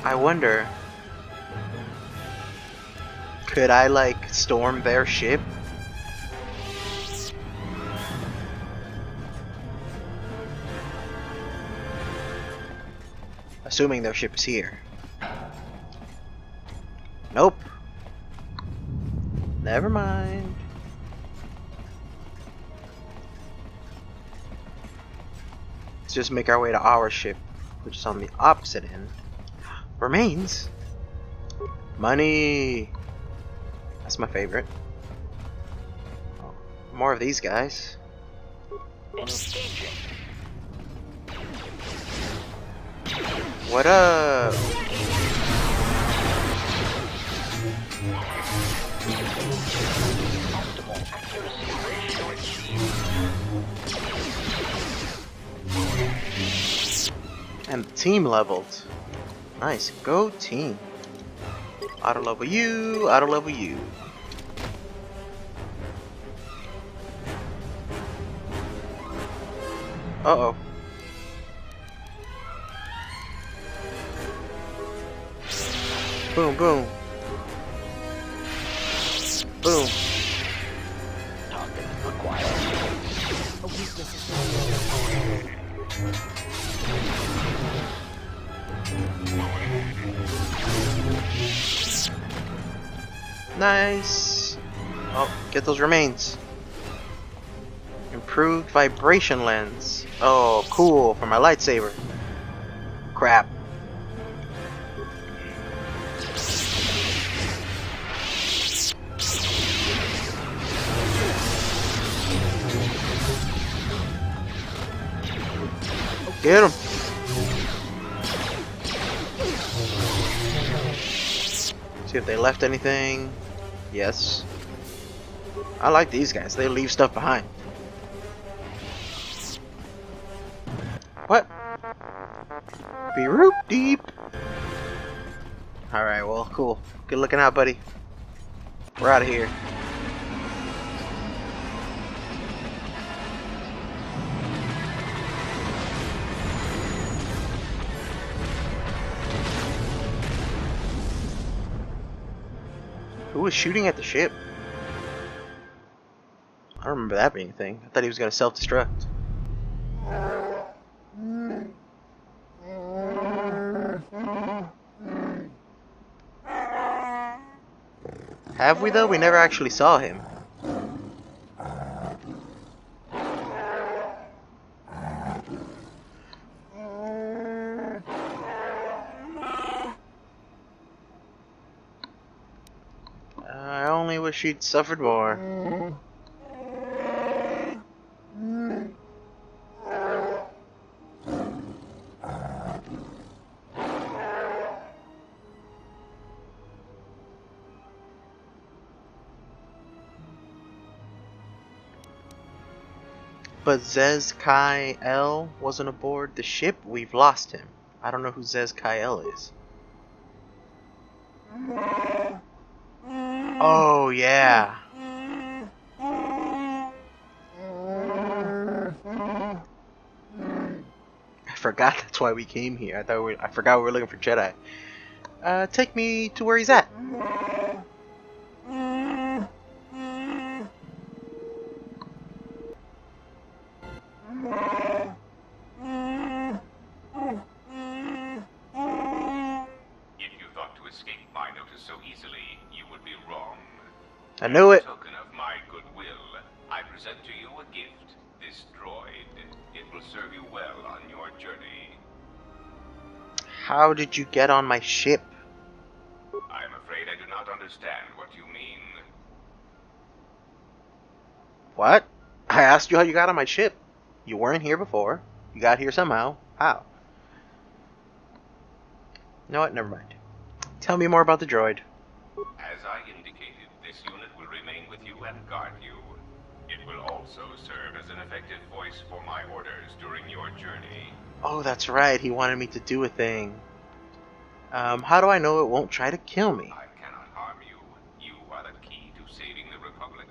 I wonder, could I like storm their ship? Assuming their ship is here. Nope. Never mind. Let's just make our way to our ship, which is on the opposite end. Remains? Money! That's my favorite. Oh, more of these guys. What up? And the team leveled. Nice, go team. Auto level you, auto level you. Uh-oh. Boom, boom. Boom. Target acquired. A weakness is Nice. Oh, get those remains. Improved vibration lens. Oh, cool, for my lightsaber. Crap. Get him. See if they left anything. Yes. I like these guys. They leave stuff behind. What? Be root deep. Alright, well, cool. Good looking out, buddy. We're out of here. Who was shooting at the ship? I don't remember that being a thing. I thought he was going to self-destruct. Have we though? We never actually saw him. I only wish he'd suffered more. But Zez Kai L wasn't aboard the ship. We've lost him. I don't know who Zez Kai L is. Oh yeah. I forgot that's why we came here. I forgot we were looking for Jedi. Take me to where he's at. I knew it. Token of my goodwill, I present to you a gift. This droid. It will serve you well on your journey. How did you get on my ship? I am afraid I do not understand what you mean. What? I asked you how you got on my ship. You weren't here before. You got here somehow. How? You know what? Never mind. Tell me more about the droid. As I indicated, this unit will remain with you and guard you. It will also serve as an effective voice for my orders during your journey. Oh, that's right. He wanted me to do a thing. How do I know it won't try to kill me? I cannot harm you. You are the key to saving the Republic.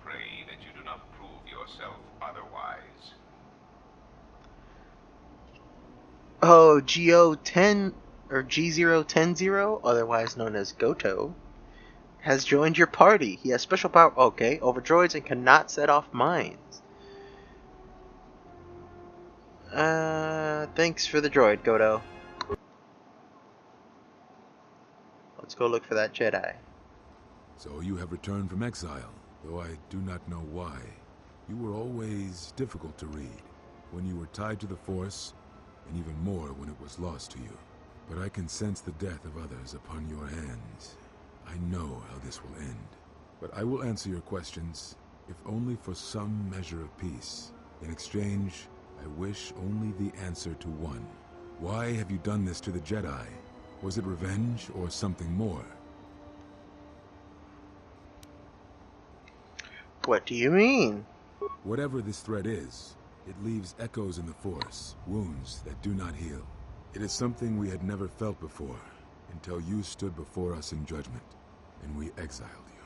Pray that you do not prove yourself otherwise. Oh, GO10 or G0100, otherwise known as GOTO, has joined your party. He has special power, okay, over droids and cannot set off mines. Thanks for the droid, GOTO. Let's go look for that Jedi. So you have returned from exile, though I do not know why. You were always difficult to read, when you were tied to the Force, and even more when it was lost to you. But I can sense the death of others upon your hands. I know how this will end. But I will answer your questions, if only for some measure of peace. In exchange, I wish only the answer to one. Why have you done this to the Jedi? Was it revenge or something more? What do you mean? Whatever this threat is, it leaves echoes in the Force, wounds that do not heal. It is something we had never felt before, until you stood before us in judgment, and we exiled you.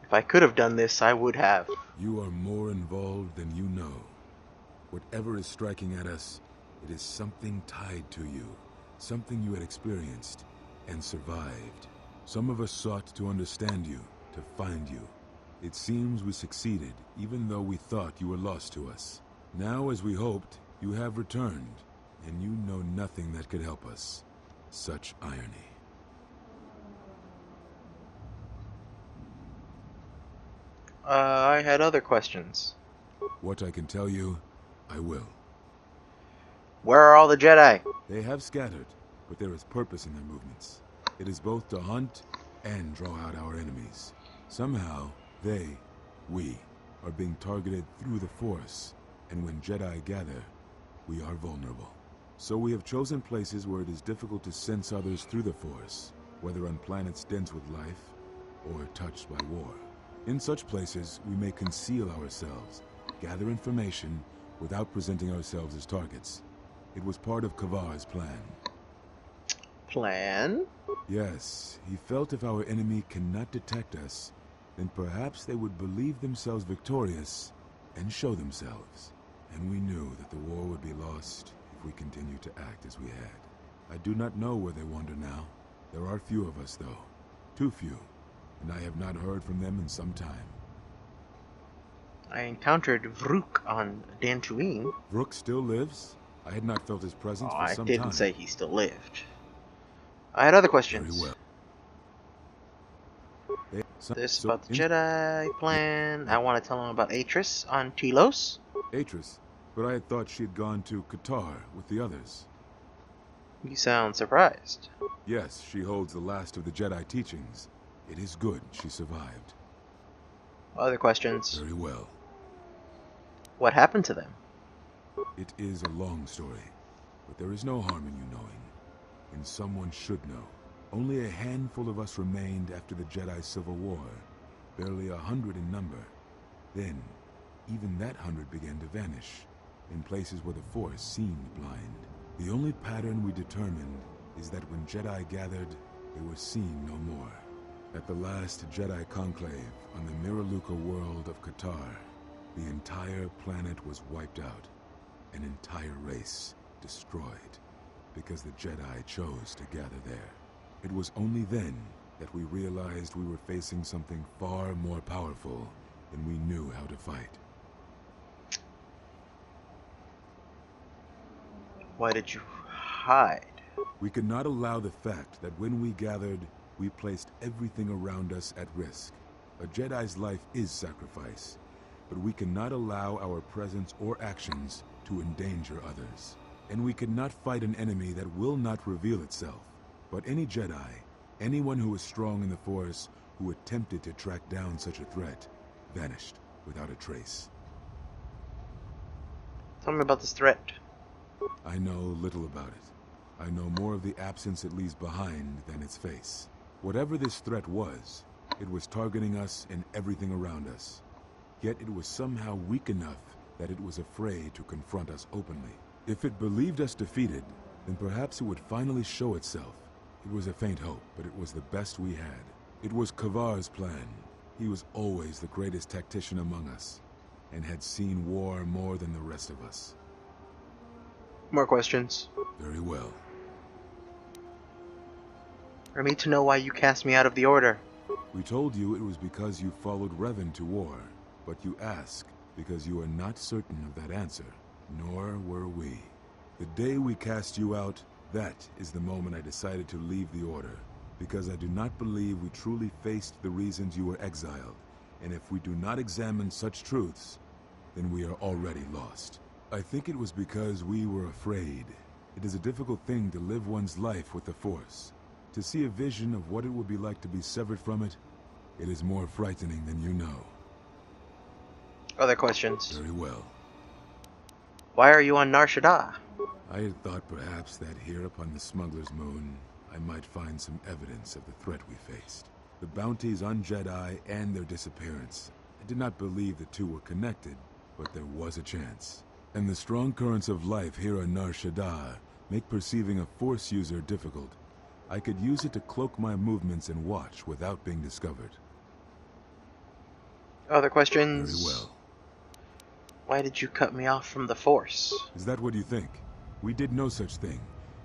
If I could have done this, I would have. You are more involved than you know. Whatever is striking at us, it is something tied to you, something you had experienced and survived. Some of us sought to understand you, to find you. It seems we succeeded, even though we thought you were lost to us. Now, as we hoped, you have returned, and you know nothing that could help us. Such irony. I had other questions. What I can tell you, I will. Where are all the Jedi? They have scattered, but there is purpose in their movements. It is both to hunt and draw out our enemies. Somehow, we, are being targeted through the Force, and when Jedi gather, we are vulnerable. So we have chosen places where it is difficult to sense others through the Force, whether on planets dense with life, or touched by war. In such places, we may conceal ourselves, gather information, without presenting ourselves as targets. It was part of Kavar's plan. Plan? Yes, he felt if our enemy cannot detect us, then perhaps they would believe themselves victorious and show themselves. And we knew that the war would be lost if we continued to act as we had. I do not know where they wander now. There are few of us, though. Too few. And I have not heard from them in some time. I encountered Vrook on Dantooine. Vrook still lives? I had not felt his presence for I some didn't time. say he still lived. I had other questions. Very well. This about the Jedi plan. I want to tell him about Atris on Telos. Atris, but I had thought she had gone to Qatar with the others. You sound surprised. Yes, she holds the last of the Jedi teachings. It is good she survived. Other questions. Very well. What happened to them? It is a long story, but there is no harm in you knowing. And someone should know. Only a handful of us remained after the Jedi Civil War, barely 100 in number. Then, even that 100 began to vanish, in places where the Force seemed blind. The only pattern we determined is that when Jedi gathered, they were seen no more. At the last Jedi conclave on the Miraluka world of Qatar, the entire planet was wiped out, an entire race destroyed, because the Jedi chose to gather there. It was only then that we realized we were facing something far more powerful than we knew how to fight. Why did you hide? We could not allow the fact that when we gathered, we placed everything around us at risk. A Jedi's life is sacrifice, but we cannot allow our presence or actions to endanger others. And we cannot fight an enemy that will not reveal itself. But any Jedi, anyone who is strong in the Force, who attempted to track down such a threat, vanished without a trace. Tell me about this threat. I know little about it. I know more of the absence it leaves behind than its face. Whatever this threat was, it was targeting us and everything around us. Yet it was somehow weak enough that it was afraid to confront us openly. If it believed us defeated, then perhaps it would finally show itself. It was a faint hope, but it was the best we had. It was Kavar's plan. He was always the greatest tactician among us. and had seen war more than the rest of us. More questions. Very well. I need to know why you cast me out of the Order. We told you it was because you followed Revan to war, but you ask because you are not certain of that answer, nor were we. The day we cast you out, that is the moment I decided to leave the Order, because I do not believe we truly faced the reasons you were exiled, and if we do not examine such truths, then we are already lost. I think it was because we were afraid. It is a difficult thing to live one's life with the Force. To see a vision of what it would be like to be severed from it, it is more frightening than you know. Other questions. Very well. Why are you on Nar Shadaa? I had thought perhaps that here upon the Smuggler's Moon, I might find some evidence of the threat we faced. The bounties on Jedi and their disappearance. I did not believe the two were connected, but there was a chance. And the strong currents of life here on Nar Shadaa make perceiving a Force user difficult. I could use it to cloak my movements and watch without being discovered. Other questions? Very well. Why did you cut me off from the Force? Is that what you think? We did no such thing,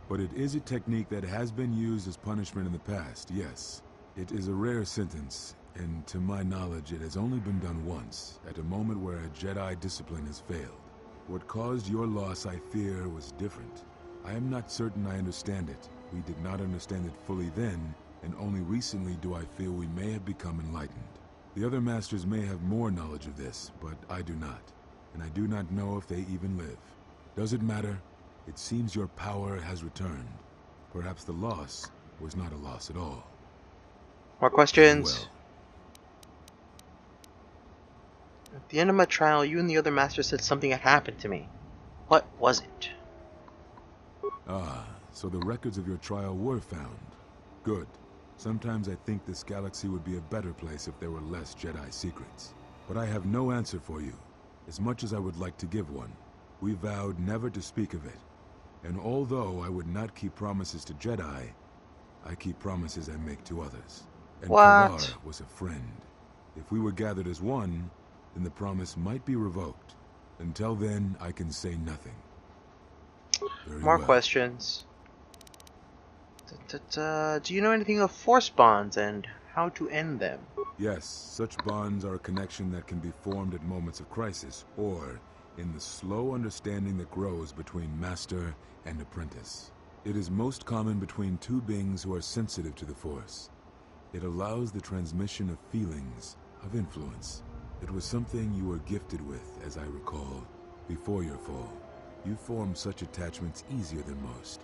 but it is a technique that has been used as punishment in the past, yes. It is a rare sentence, and to my knowledge it has only been done once, at a moment where a Jedi discipline has failed. What caused your loss, I fear, was different. I am not certain I understand it. We did not understand it fully then, and only recently do I feel we may have become enlightened. The other masters may have more knowledge of this, but I do not, and I do not know if they even live. Does it matter? It seems your power has returned. Perhaps the loss was not a loss at all. More questions? Well. At the end of my trial, you and the other master said something had happened to me. What was it? Ah, so the records of your trial were found. Good. Sometimes I think this galaxy would be a better place if there were less Jedi secrets. But I have no answer for you, as much as I would like to give one. We vowed never to speak of it. And although I would not keep promises to Jedi, I keep promises I make to others. And What? Kalar was a friend. If we were gathered as one, then the promise might be revoked. Until then, I can say nothing. Very More well. questions. Do you know anything of Force bonds and how to end them? Yes, such bonds are a connection that can be formed at moments of crisis, or in the slow understanding that grows between master and apprentice. It is most common between two beings who are sensitive to the Force. It allows the transmission of feelings, of influence. It was something you were gifted with, as I recall, before your fall. You formed such attachments easier than most,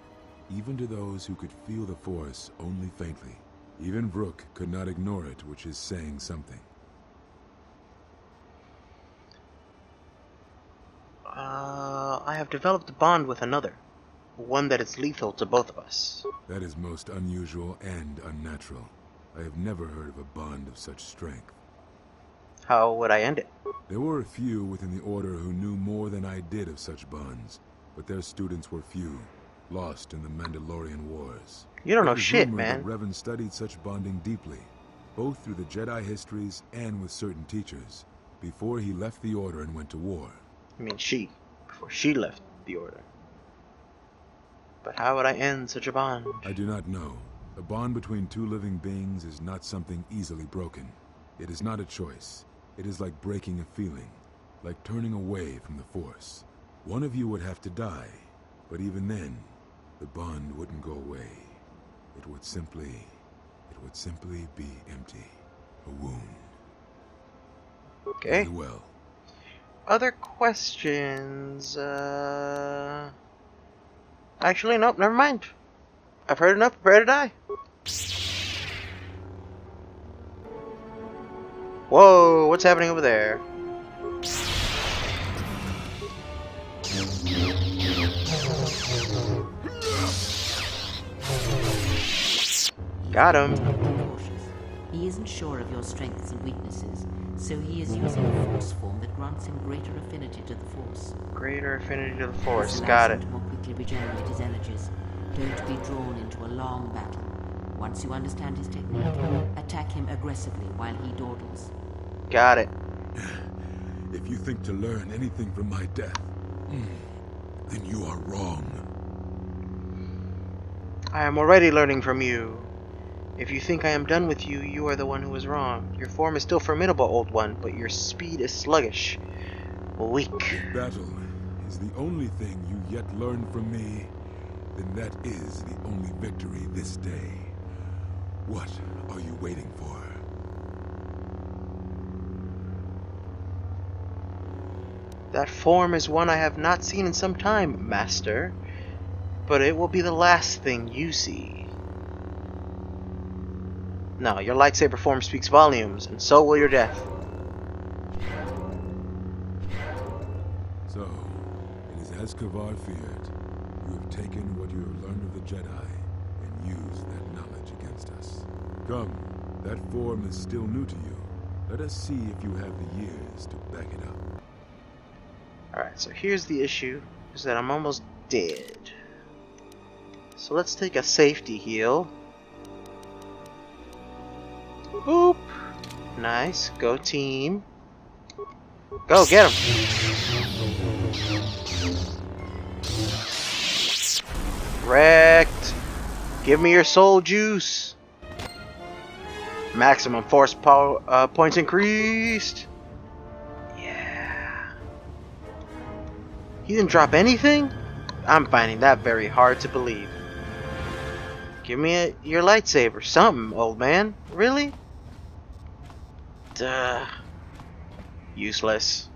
even to those who could feel the Force only faintly. Even Vrook could not ignore it, which is saying something. I have developed a bond with another. One that is lethal to both of us. That is most unusual and unnatural. I have never heard of a bond of such strength. How would I end it? There were a few within the Order who knew more than I did of such bonds, but their students were few, lost in the Mandalorian Wars. You don't know It was shit, rumored man. that Revan studied such bonding deeply, both through the Jedi histories and with certain teachers, before he left the Order and went to war. I mean, before she left the Order. But how would I end such a bond? I do not know. A bond between two living beings is not something easily broken. It is not a choice. It is like breaking a feeling, like turning away from the Force. One of you would have to die, but even then, the bond wouldn't go away. It would simply be empty. A wound. Okay. Very well. Other questions? Actually, nope, never mind. I've heard enough, prepare to die. Whoa, what's happening over there? Got him. Cautious. He isn't sure of your strengths and weaknesses, so he is using a force form that grants him greater affinity to the Force. Greater affinity to the Force, This got allows it. him to more quickly regenerate his energies. Don't be drawn into a long battle. Once you understand his technique, attack him aggressively while he dawdles. Got it. If you think to learn anything from my death, then you are wrong. I am already learning from you. If you think I am done with you, you are the one who is wrong. Your form is still formidable, Old One, but your speed is sluggish. Weak. If battle is the only thing you yet learn from me, then that is the only victory this day. What are you waiting for? That form is one I have not seen in some time, Master. But it will be the last thing you see. No, your lightsaber form speaks volumes, and so will your death. So, it is as Kavar feared. You have taken what you have learned of the Jedi and used that knowledge against us. Come, that form is still new to you. Let us see if you have the years to back it up. Alright, so here's the issue, is that I'm almost dead. So let's take a safety heal. Boop! Nice, go team. Go, get him! Wrecked! Give me your soul juice! Maximum force power points increased! He didn't drop anything? I'm finding that very hard to believe. Give me your lightsaber. Something, old man. Really? Duh. Useless.